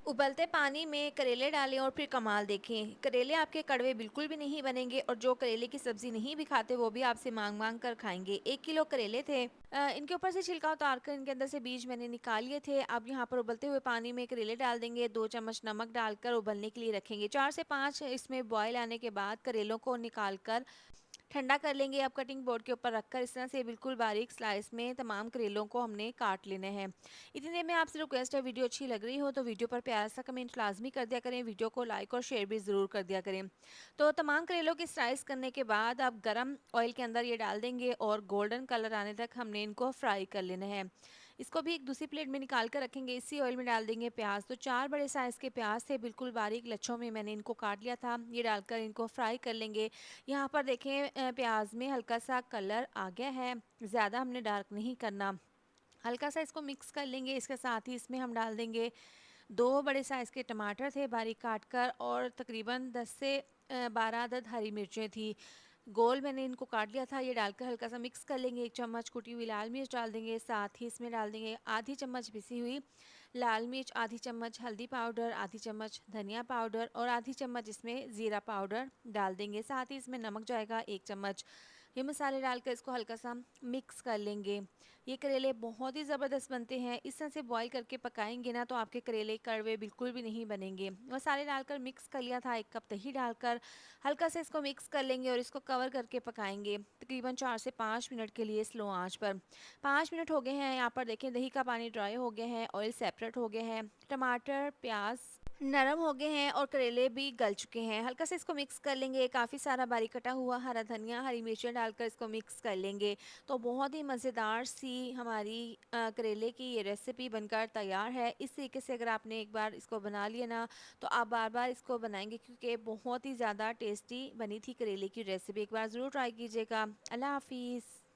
उबलते पानी में करेले डालें और फिर कमाल देखें। करेले आपके कड़वे बिल्कुल भी नहीं बनेंगे और जो करेले की सब्ज़ी नहीं भी खाते वो भी आपसे माँग-माँग कर खाएँगे। 1 किलो करेले थे। इनके ऊपर से छिलका उतार कर इनके अंदर से बीज मैंने निकाल लिए थे। अब यहाँ पर उबलते हुए पानी में करेले डाल देंगे, 2 चम्मच नमक डालकर उबलने के लिए रखेंगे। 4 से 5 इसमें बॉयल आने के बाद करेलों को निकाल कर ठंडा कर लेंगे। अब कटिंग बोर्ड के ऊपर रखकर इस तरह से बिल्कुल बारीक स्लाइस में तमाम करेलों को हमने काट लेने हैं। इतनी देर में आपसे रिक्वेस्ट है, वीडियो अच्छी लग रही हो तो वीडियो पर प्यारा सा कमेंट लाजमी कर दिया करें, वीडियो को लाइक और शेयर भी ज़रूर कर दिया करें। तो तमाम करेलों की स्लाइस करने के बाद अब गरम ऑयल के अंदर ये डाल देंगे और गोल्डन कलर आने तक हमने इनको फ्राई कर लेना है। इसको भी एक दूसरी प्लेट में निकाल कर रखेंगे। इसी ऑयल में डाल देंगे प्याज। तो 4 बड़े साइज़ के प्याज थे, बिल्कुल बारीक लच्छों में मैंने इनको काट लिया था। ये डालकर इनको फ्राई कर लेंगे। यहाँ पर देखें प्याज में हल्का सा कलर आ गया है, ज़्यादा हमने डार्क नहीं करना। हल्का सा इसको मिक्स कर लेंगे। इसके साथ ही इसमें हम डाल देंगे 2 बड़े साइज़ के टमाटर थे बारीक काट कर और तकरीबन 10 से 12 अदद हरी मिर्चें थी। गोल मैंने इनको काट लिया था। ये डालकर हल्का सा मिक्स कर लेंगे। 1 चम्मच कुटी हुई लाल मिर्च डाल देंगे। साथ ही इसमें डाल देंगे आधी चम्मच पिसी हुई लाल मिर्च, आधी चम्मच हल्दी पाउडर, आधी चम्मच धनिया पाउडर और आधी चम्मच इसमें ज़ीरा पाउडर डाल देंगे। साथ ही इसमें नमक जाएगा 1 चम्मच। ये मसाले डालकर इसको हल्का सा मिक्स कर लेंगे। ये करेले बहुत ही ज़बरदस्त बनते हैं। इस तरह से बॉईल करके पकाएंगे ना तो आपके करेले कड़वे बिल्कुल भी नहीं बनेंगे। मसाले डालकर मिक्स कर लिया था। 1 कप दही डालकर हल्का सा इसको मिक्स कर लेंगे और इसको कवर करके पकाएंगे तकरीबन 4 से 5 मिनट के लिए स्लो आंच पर। 5 मिनट हो गए हैं। यहाँ पर देखें दही का पानी ड्राई हो गया है, ऑयल सेपरेट हो गया है, टमाटर प्याज नरम हो गए हैं और करेले भी गल चुके हैं। हल्का से इसको मिक्स कर लेंगे। काफ़ी सारा बारीक कटा हुआ हरा धनिया, हरी मिर्चें डालकर इसको मिक्स कर लेंगे। तो बहुत ही मज़ेदार सी हमारी करेले की ये रेसिपी बनकर तैयार है। इस तरीके से अगर आपने एक बार इसको बना लिया ना तो आप बार बार इसको बनाएंगे क्योंकि बहुत ही ज़्यादा टेस्टी बनी थी करेले की रेसिपी। एक बार ज़रूर ट्राई कीजिएगा। अल्लाह हाफिज़।